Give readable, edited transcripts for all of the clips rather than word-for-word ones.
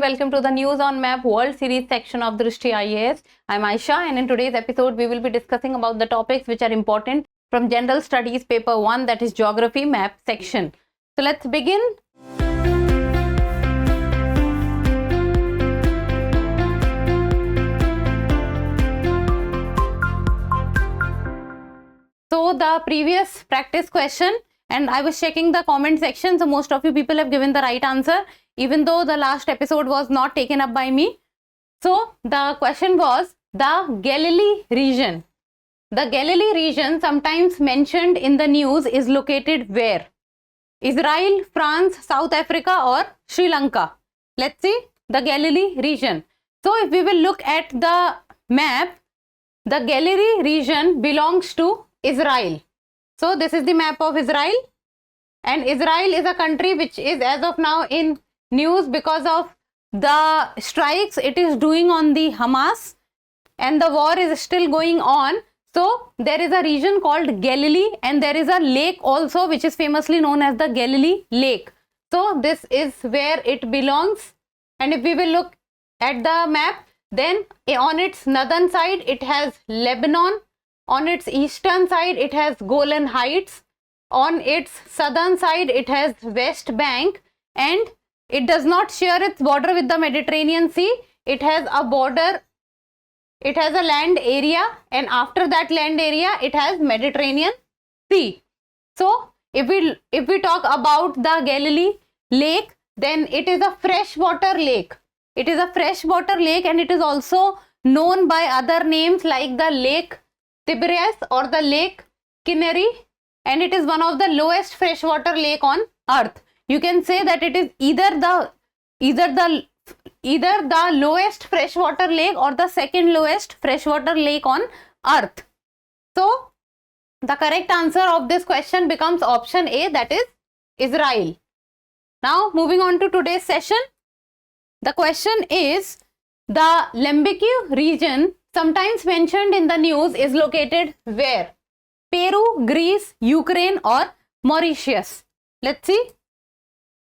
welcome to the News on Map World Series section of Drishti IAS. I'm Aisha, and in today's episode we will be discussing about the topics which are important from General Studies Paper 1, that is Geography Map section. So let's begin. So the previous practice question, and I was checking the comment section, so most of you people have given the right answer, even though the last episode was not taken up by me. So the question was the Galilee region. The Galilee region, sometimes mentioned in the news, is located where? Israel, France, South Africa, or Sri Lanka? Let's see the Galilee region. So if we will look at the map, the Galilee region belongs to Israel. So this is the map of Israel, and Israel is a country which is as of now in news because of the strikes it is doing on the Hamas, and the war is still going on. So there is a region called Galilee, and there is a lake also which is famously known as the Galilee Lake. So this is where it belongs. And if we will look at the map, then on its northern side it has Lebanon, on its eastern side it has Golan Heights, on its southern side it has West Bank, and it does not share its border with the Mediterranean Sea. It has a border, it has a land area, and after that land area it has Mediterranean Sea. So if we talk about the Galilee Lake, then it is a freshwater lake. It is a freshwater lake, and it is also known by other names like the Lake Tiberias or the Lake Kinneri, and it is one of the lowest freshwater lake on earth. You can say that it is either the lowest freshwater lake or the second lowest freshwater lake on earth. So the correct answer of this question becomes option A, that is Israel. Now moving on to today's session. The question is, the Lembikyu region, sometimes mentioned in the news, is located where? Peru, Greece, Ukraine, or Mauritius? Let's see.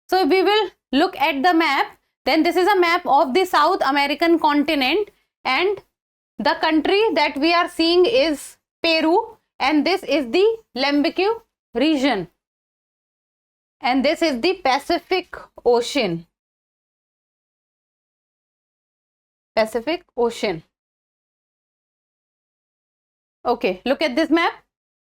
So if we will look at the map, then this is a map of the South American continent, and the country that we are seeing is Peru, and this is the Lembikyu region, and this is the Pacific Ocean. Pacific Ocean. Okay, look at this map.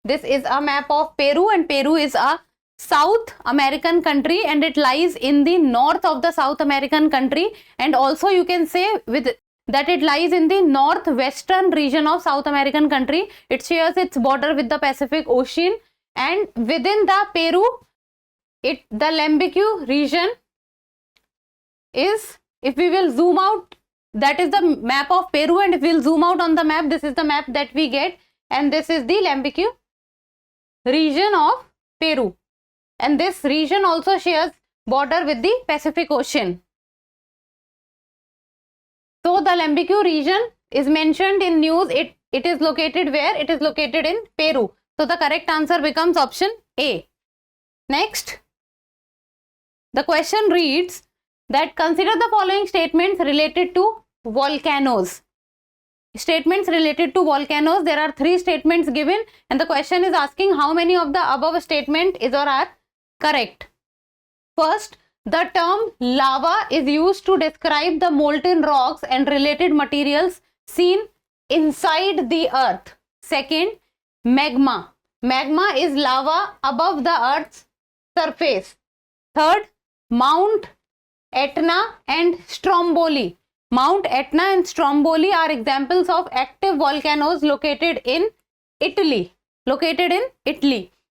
This is a map of Peru, and Peru is a South American country, and it lies in the north of the South American country, and also you can say with that it lies in the northwestern region of South American country. It shares its border with the Pacific Ocean, and within the Peru, the Lembikyu region is, if we will zoom out, that is the map of Peru, and if we will zoom out on the map, this is the map that we get, and this is the Lembikyu region of Peru. And this region also shares border with the Pacific Ocean. So the Lembikyu region is mentioned in news. It is located where? It is located in Peru. So the correct answer becomes option A. Next, the question reads that consider the following statements related to volcanoes. Statements related to volcanoes. There are 3 statements given, and the question is asking how many of the above statement is or are correct. First, the term lava is used to describe the molten rocks and related materials seen inside the earth. Second, magma. Magma is lava above the earth's surface. Third, Mount Etna and Stromboli. Mount Etna and Stromboli are examples of active volcanoes located in Italy.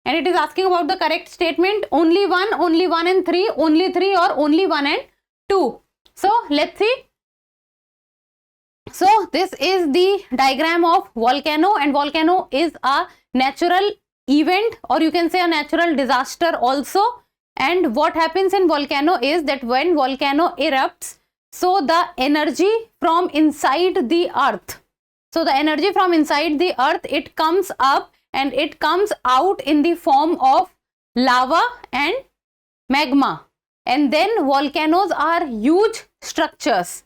And it is asking about the correct statement. Only one and 3, only 3, or only 1 and 2. So let's see. So this is the diagram of volcano, and volcano is a natural event, or you can say a natural disaster also. And what happens in volcano is that when volcano erupts, so the energy from inside the earth, it comes up and it comes out in the form of lava and magma. And then volcanoes are huge structures.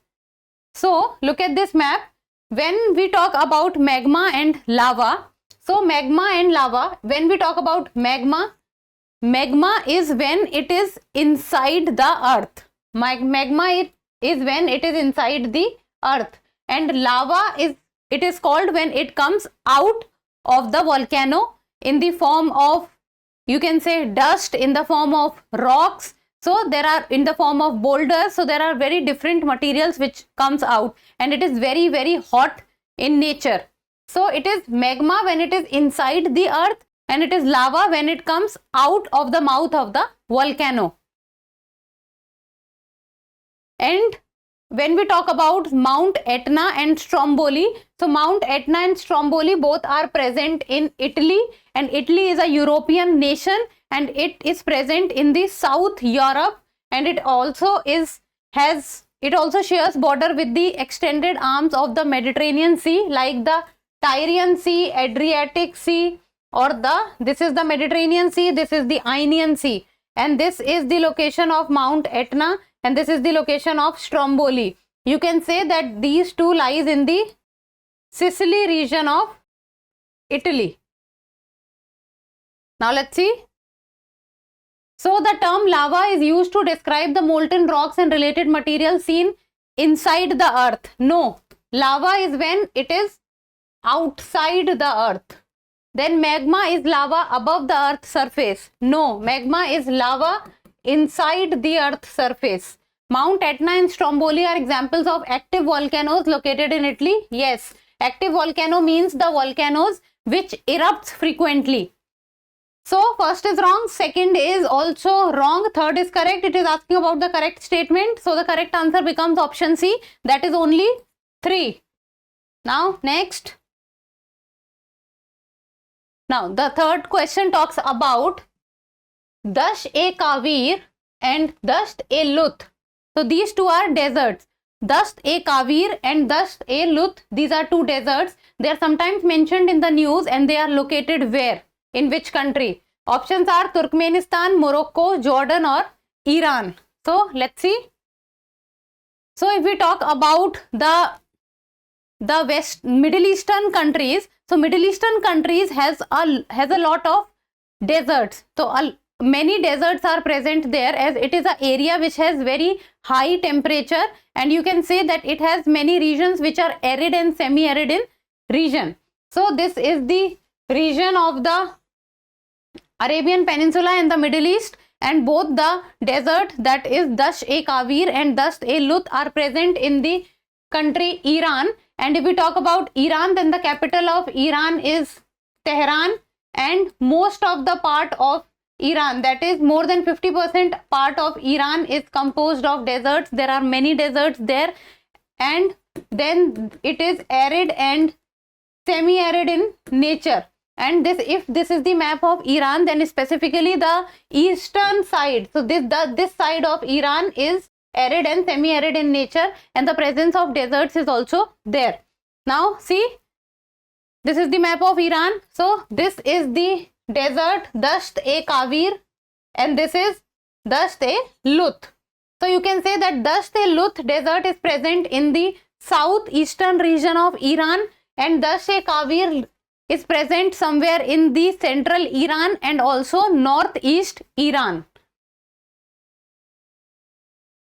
So look at this map. When we talk about magma and lava, so magma and lava, when we talk about magma, magma is when it is inside the earth. Magma is when it is inside the earth, and lava is, it is called when it comes out of the volcano in the form of, you can say, dust, in the form of rocks. So there are in the form of boulders. So there are very different materials which comes out, and it is very, very hot in nature. So it is magma when it is inside the earth, and it is lava when it comes out of the mouth of the volcano. And when we talk about Mount Etna and Stromboli, so Mount Etna and Stromboli both are present in Italy, and Italy is a European nation, and it is present in the South Europe, and it also shares border with the extended arms of the Mediterranean Sea, like the Tyrrhenian Sea, Adriatic Sea, or this is the Mediterranean Sea, this is the Ionian Sea, and this is the location of Mount Etna, and this is the location of Stromboli. You can say that these two lies in the Sicily region of Italy. Now let's see. So the term lava is used to describe the molten rocks and related materials seen inside the earth. No, lava is when it is outside the earth. Then magma is lava above the earth's surface. No, magma is lava inside the earth's surface. Mount Etna and Stromboli are examples of active volcanoes located in Italy. Yes, active volcano means the volcanoes which erupts frequently. So first is wrong, second is also wrong, third is correct. It is asking about the correct statement. So the correct answer becomes option C, that is only 3. Now next. Now the third question talks about Dasht-e-Kavir and Dasht-e-Lut. So these two are deserts. Dasht-e-Kavir and Dasht-e-Lut, these are two deserts. They are sometimes mentioned in the news, and they are located where? In which country? Options are Turkmenistan, Morocco, Jordan, or Iran. So let's see. So if we talk about the Middle Eastern countries, so Middle Eastern countries has a lot of deserts. So many deserts are present there, as it is an area which has very high temperature, and you can say that it has many regions which are arid and semi-arid in region. So this is the region of the Arabian Peninsula and the Middle East, and both the desert, that is Dasht-e-Kavir and Dasht-e-Lut, are present in the country Iran. And if we talk about Iran, then the capital of Iran is Tehran, and most of the part of Iran, that is more than 50% part of Iran, is composed of deserts. There are many deserts there, and then it is arid and semi-arid in nature. And if this is the map of Iran, then specifically the eastern side, so this side of Iran is arid and semi-arid in nature, and the presence of deserts is also there. Now see, this is the map of Iran. So this is the desert Dasht-e-Kavir, and this is Dasht-e-Lut. So you can say that Dasht-e-Lut desert is present in the southeastern region of Iran, and Dasht-e-Kavir is present somewhere in the central Iran and also northeast Iran.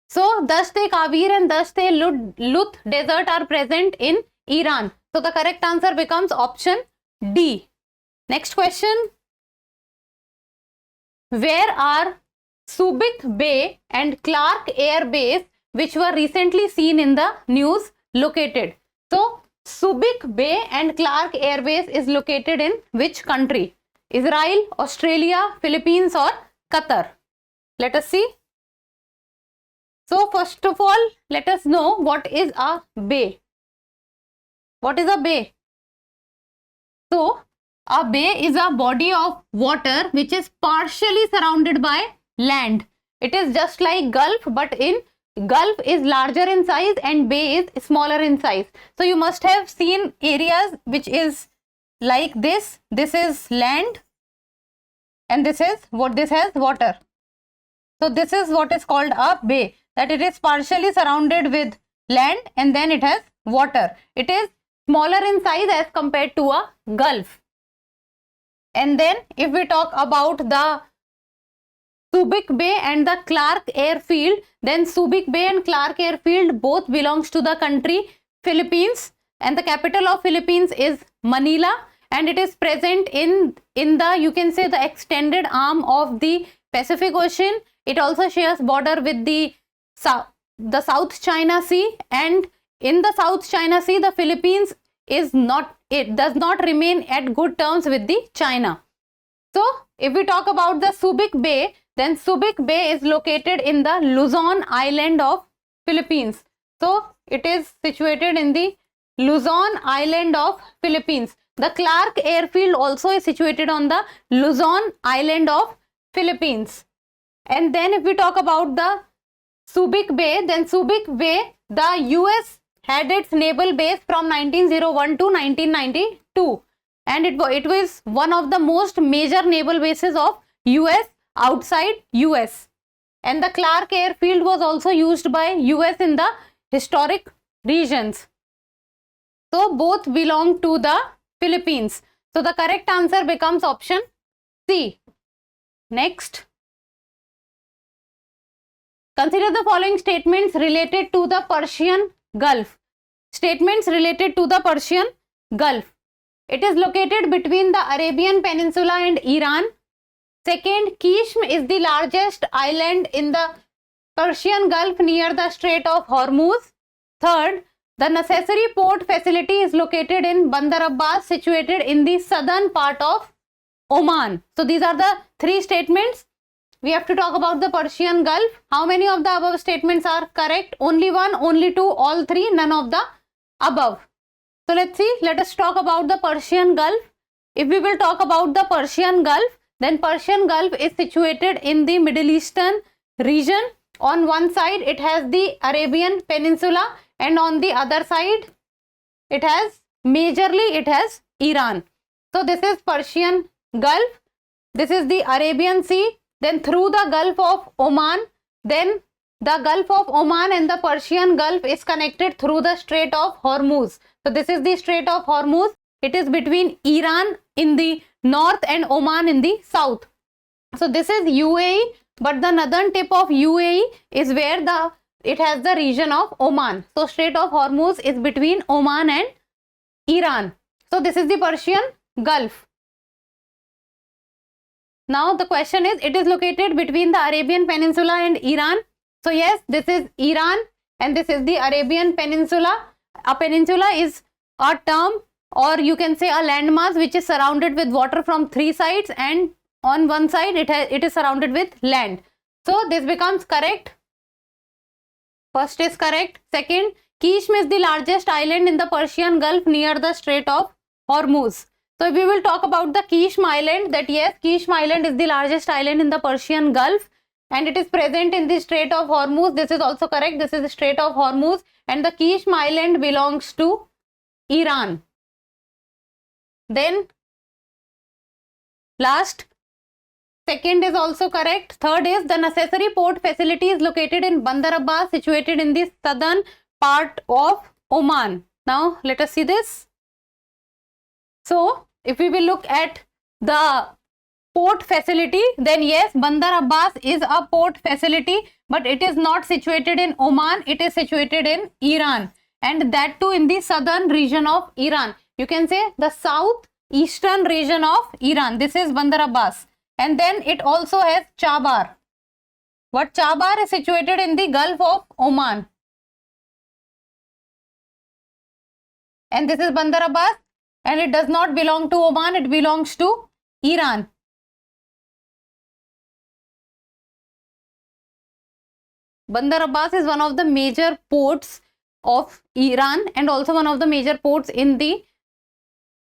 So Dasht-e-Kavir and Dasht-e-Lut desert are present in Iran. So the correct answer becomes option D. Next question. Where are Subic Bay and Clark Air Base, which were recently seen in the news, located? So Subic Bay and Clark Air Base is located in which country? Israel, Australia, Philippines, or Qatar? Let us see. So first of all, let us know what is a bay. What is a bay? So a bay is a body of water which is partially surrounded by land. It is just like Gulf, but in Gulf is larger in size and bay is smaller in size. So you must have seen areas which is like this. This is land, and this is what this has water. So this is what is called a bay. that it is partially surrounded with land and then it has water. It is smaller in size as compared to a gulf. And then if we talk about the Subic Bay and the Clark Airfield, then Subic Bay and Clark Airfield both belongs to the country Philippines, and the capital of Philippines is Manila, and it is present in the, you can say, the extended arm of the Pacific Ocean. It also shares border with the South China Sea, and in the South China Sea the Philippines does not remain at good terms with the China. So if we talk about the Subic Bay, then Subic Bay is located in the Luzon Island of Philippines. So it is situated in the Luzon Island of Philippines. The Clark Airfield also is situated on the Luzon Island of Philippines. And then if we talk about the Subic Bay, then Subic Bay, the US had its naval base from 1901 to 1992, and it was one of the most major naval bases of US outside US. And the Clark Airfield was also used by US in the historic regions. So both belong to the Philippines. So the correct answer becomes option C. Next, consider the following statements related to the Persian Gulf. Statements related to the Persian Gulf. It is located between the Arabian Peninsula and Iran. Second, Qishm is the largest island in the Persian Gulf near the Strait of Hormuz. Third, the necessary port facility is located in Bandar Abbas, situated in the southern part of Oman. So these are the three statements. We have to talk about the Persian Gulf. How many of the above statements are correct? Only one, only two, all three, none of the above. So let's see. Let us talk about the Persian Gulf. If we will talk about the Persian Gulf, then Persian Gulf is situated in the Middle Eastern region. On one side it has the Arabian Peninsula, and on the other side it has Iran. So this is Persian Gulf. This is the Arabian Sea. Then through the Gulf of Oman, then the Gulf of Oman and the Persian Gulf is connected through the Strait of Hormuz. So this is the Strait of Hormuz. It is between Iran in the north and Oman in the south. So this is UAE, but the northern tip of UAE is where it has the region of Oman. So Strait of Hormuz is between Oman and Iran. So this is the Persian Gulf. Now the question is, it is located between the Arabian Peninsula and Iran. So yes, this is Iran and this is the Arabian Peninsula. A peninsula is a term, or you can say a landmass, which is surrounded with water from three sides, and on one side it is surrounded with land. So this becomes correct. First is correct. Second, Qishm is the largest island in the Persian Gulf near the Strait of Hormuz. So if we will talk about the Qishm Island, that yes, Qishm Island is the largest island in the Persian Gulf and it is present in the Strait of Hormuz. This is also correct. This is the Strait of Hormuz, and the Qishm Island belongs to Iran. Then last, second is also correct. Third is, the necessary port facility is located in Bandar Abbas, situated in the southern part of Oman. Now let us see this. So if we will look at the port facility, then yes, Bandar Abbas is a port facility, but it is not situated in Oman. It is situated in Iran, and that too in the southern region of Iran. You can say the southeastern region of Iran. This is Bandar Abbas. And then it also has Chabar. What Chabar is situated in the Gulf of Oman. And this is Bandar Abbas, and it does not belong to Oman, it belongs to Iran. Bandar Abbas is one of the major ports of Iran and also one of the major ports in the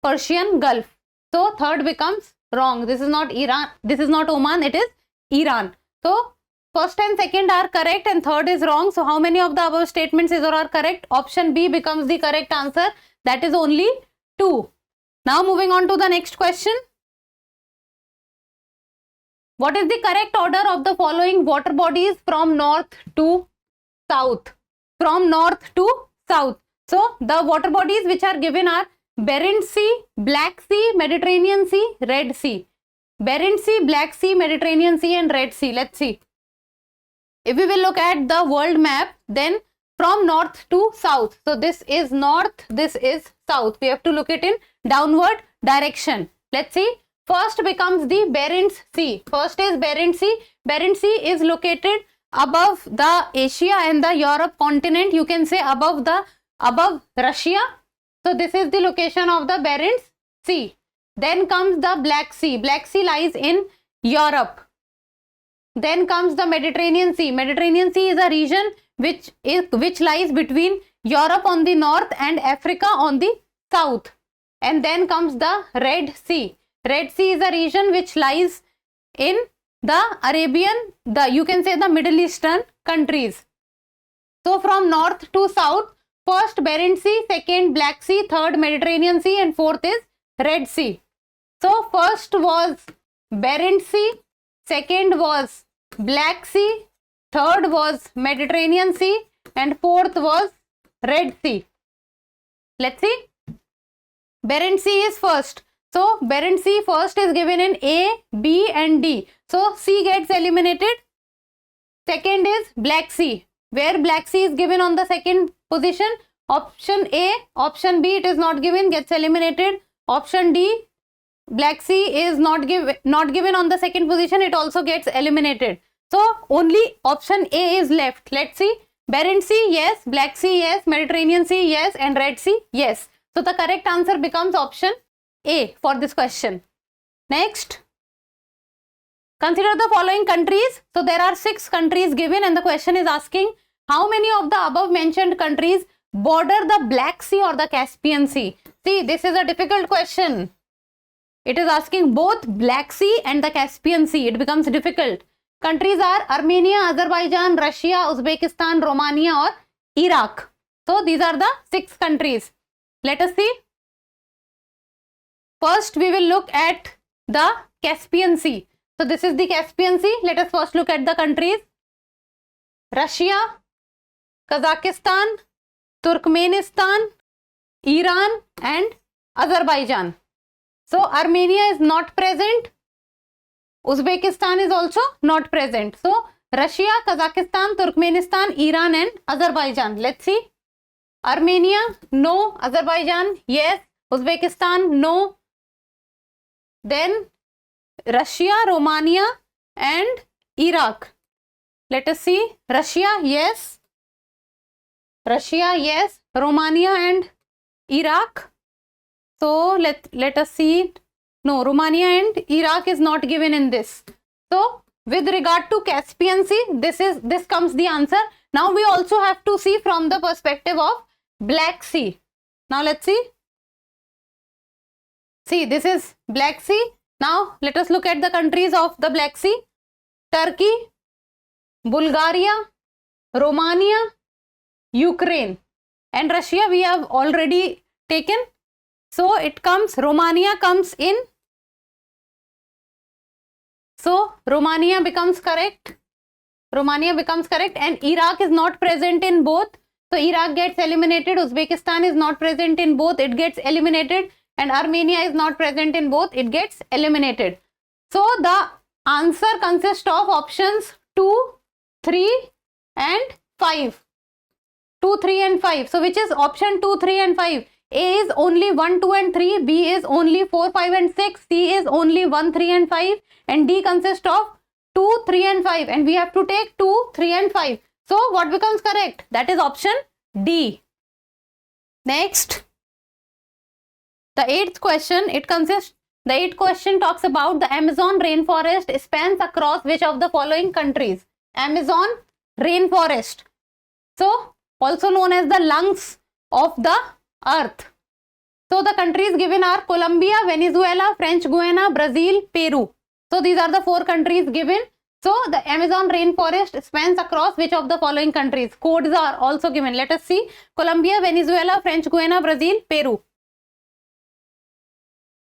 Persian Gulf. So third becomes wrong. This is not Iran, this is not Oman, it is Iran. So first and second are correct and third is wrong. So how many of the above statements is or are correct? Option B becomes the correct answer. That is only 2. Now moving on to the next question. What is the correct order of the following water bodies from north to south. From north to south. So the water bodies which are given are Barents Sea, Black Sea, Mediterranean Sea, Red Sea. Barents Sea, Black Sea, Mediterranean Sea and Red Sea. Let's see. If we will look at the world map, then from north to south. So this is north, this is south. We have to look it in downward direction. Let's see. First becomes the Barents Sea. First is Barents Sea. Barents Sea is located above the Asia and the Europe continent. You can say above Russia. So this is the location of the Barents Sea. Then comes the Black Sea. Black Sea lies in Europe. Then comes the Mediterranean Sea. Mediterranean Sea is a region which lies between Europe on the north and Africa on the south. And then comes the Red Sea. Red Sea is a region which lies in the Arabian, you can say the Middle Eastern countries. So from north to south, first Barents Sea, second Black Sea, third Mediterranean Sea and fourth is Red Sea. So first was Barents Sea, second was Black Sea, third was Mediterranean Sea and fourth was Red Sea. Let's see. Barents Sea is first. So Barents Sea first is given in A, B and D. So C gets eliminated. Second is Black Sea, where Black Sea is given on the second position. Option A, option B it is not given, gets eliminated. Option D, Black Sea is not given on the second position, it also gets eliminated. So only option A is left. Let's see. Barents Sea, yes. Black Sea, yes. Mediterranean Sea, yes. And Red Sea, yes. So the correct answer becomes option A for this question. Next, consider the following countries. So there are 6 countries given and the question is asking how many of the above mentioned countries border the Black Sea or the Caspian Sea. See, this is a difficult question. It is asking both Black Sea and the Caspian Sea. It becomes difficult. Countries are Armenia, Azerbaijan, Russia, Uzbekistan, Romania or Iraq. So these are the 6 countries. Let us see. First we will look at the Caspian Sea. So this is the Caspian Sea. Let us first look at the countries. Russia, Kazakhstan, Turkmenistan, Iran and Azerbaijan. So Armenia is not present. Uzbekistan is also not present. So Russia, Kazakhstan, Turkmenistan, Iran and Azerbaijan. Let's see. Armenia, no. Azerbaijan, yes. Uzbekistan, no. Then Russia, Romania and Iraq. Let us see. Russia, yes. Russia, yes. Romania and Iraq. So let us see. No, Romania and Iraq is not given in this. So with regard to Caspian Sea, this comes the answer. Now we also have to see from the perspective of Black Sea. Now let's see. See, this is Black Sea. Now let us look at the countries of the Black Sea. Turkey, Bulgaria, Romania, Ukraine and Russia we have already taken. So it comes, Romania comes in. So Romania becomes correct. Romania becomes correct and Iraq is not present in both. So Iraq gets eliminated. Uzbekistan is not present in both. It gets eliminated. And Armenia is not present in both. It gets eliminated. So the answer consists of options 2, 3 and 5. 2, 3 and 5. So which is option 2, 3 and 5? A is only 1, 2 and 3. B is only 4, 5 and 6. C is only 1, 3 and 5. And D consists of 2, 3 and 5. And we have to take 2, 3 and 5. So what becomes correct? That is option D. Next. The 8th question, the 8th question talks about the Amazon rainforest spans across which of the following countries? Amazon rainforest. So also known as the lungs of the earth. So the countries given are Colombia, Venezuela, French Guiana, Brazil, Peru. So these are the 4 countries given. So the Amazon rainforest spans across which of the following countries? Codes are also given. Let us see. Colombia, Venezuela, French Guiana, Brazil, Peru.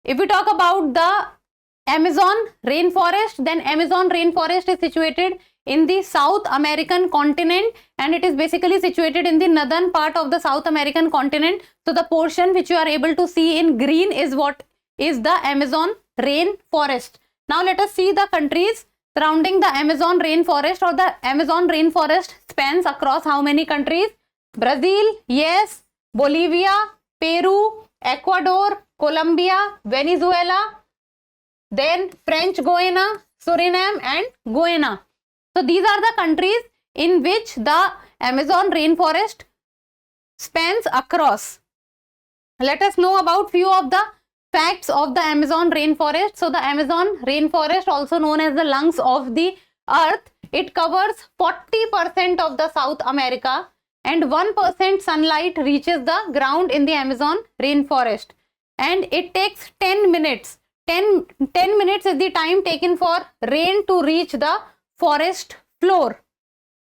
If we talk about the Amazon rainforest, then Amazon rainforest is situated in the South American continent, and it is basically situated in the northern part of the South American continent. So the portion which you are able to see in green is what is the Amazon rainforest. Now let us see the countries surrounding the Amazon rainforest, or the Amazon rainforest spans across how many countries? Brazil, yes. Bolivia, Peru, Ecuador, Colombia, Venezuela, then French Guiana, Suriname and Guyana. So these are the countries in which the Amazon rainforest spans across. Let us know about few of the facts of the Amazon rainforest. So the Amazon rainforest, also known as the lungs of the earth, it covers 40% of the South America, and 1% sunlight reaches the ground in the Amazon rainforest, and it takes 10 minutes. 10 minutes is the time taken for rain to reach the forest floor.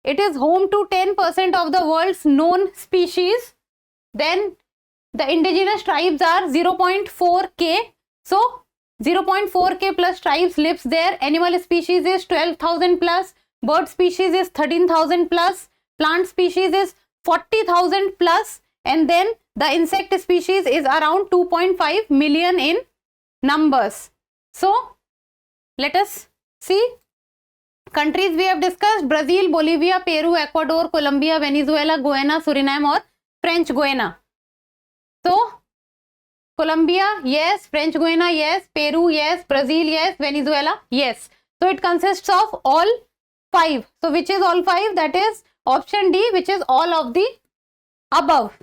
It is home to 10% of the world's known species. Then the indigenous tribes are 0.4k. So 0.4k plus tribes lives there. Animal species is 12,000 plus. Bird species is 13,000 plus. Plant species is 40,000 plus. And then the insect species is around 2.5 million in numbers. So let us see countries we have discussed: Brazil, Bolivia, Peru, Ecuador, Colombia, Venezuela, Guyana, Suriname or French Guiana. So Colombia, yes. French Guiana, yes. Peru, yes. Brazil, yes. Venezuela, yes. So it consists of all 5. So which is all 5? That is option D, which is all of the above.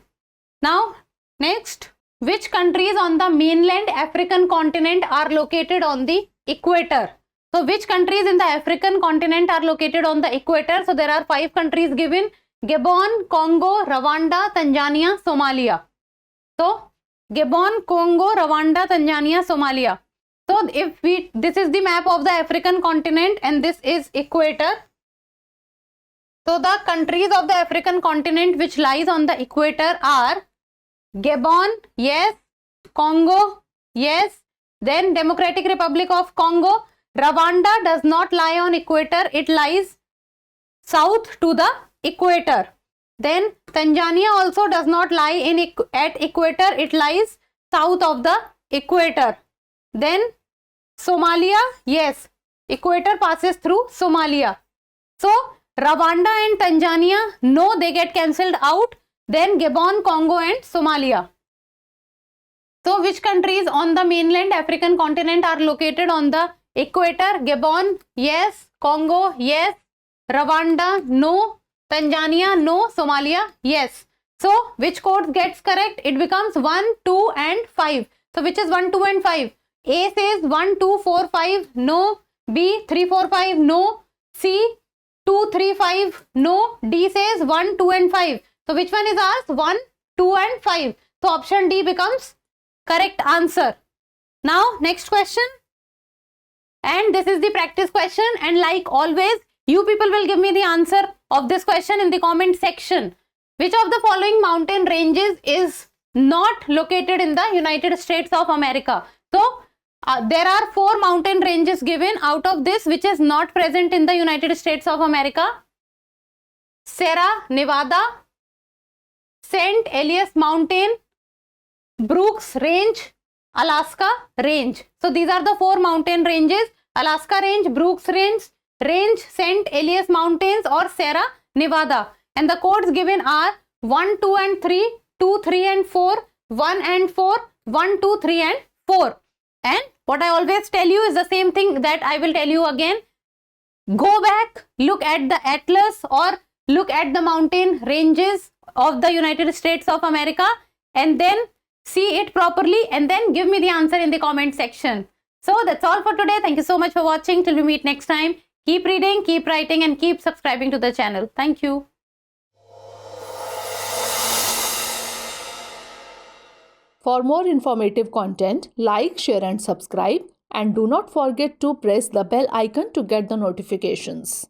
Now next, which countries on the mainland African continent are located on the equator? So which countries in the African continent are located on the equator? So there are 5 countries given: Gabon, Congo, Rwanda, Tanzania, Somalia. So Gabon, Congo, Rwanda, Tanzania, Somalia. So if this is the map of the African continent and this is equator. So the countries of the African continent which lies on the equator are Gabon, yes. Congo, yes. Then Democratic Republic of Congo. Rwanda does not lie on equator, it lies south to the equator. Then Tanzania also does not lie at equator, it lies south of the equator. Then Somalia, yes, equator passes through Somalia. So Rwanda and Tanzania, no, they get cancelled out. Then Gabon, Congo and Somalia. So which countries on the mainland African continent are located on the equator? Gabon, yes. Congo, yes. Rwanda, no. Tanzania, no. Somalia, yes. So which code gets correct? It becomes 1, 2 and 5. So which is 1, 2 and 5? A says 1, 2, 4, 5, no. B 3, 4, 5, no. C 2, 3, 5, no. D says 1, 2 and 5. So which one is ours? 1, 2 and 5. So option D becomes correct answer. Now next question. And this is the practice question, and like always, you people will give me the answer of this question in the comment section. Which of the following mountain ranges is not located in the United States of America? So there are 4 mountain ranges given. Out of this, which is not present in the United States of America? Sierra Nevada, St. Elias Mountain, Brooks Range, Alaska Range. So these are the 4 mountain ranges: Alaska Range, Brooks Range, St. Elias Mountains or Sierra Nevada. And the codes given are 1, 2 and 3, 2, 3 and 4, 1 and 4, 1, 2, 3 and 4. And what I always tell you is the same thing that I will tell you again. Go back, look at the atlas or look at the mountain ranges of the United States of America and then see it properly and then give me the answer in the comment section. So that's all for today. Thank you so much for watching. Till we meet next time. Keep reading, keep writing and keep subscribing to the channel. Thank you. For more informative content, like, share and subscribe, and do not forget to press the bell icon to get the notifications.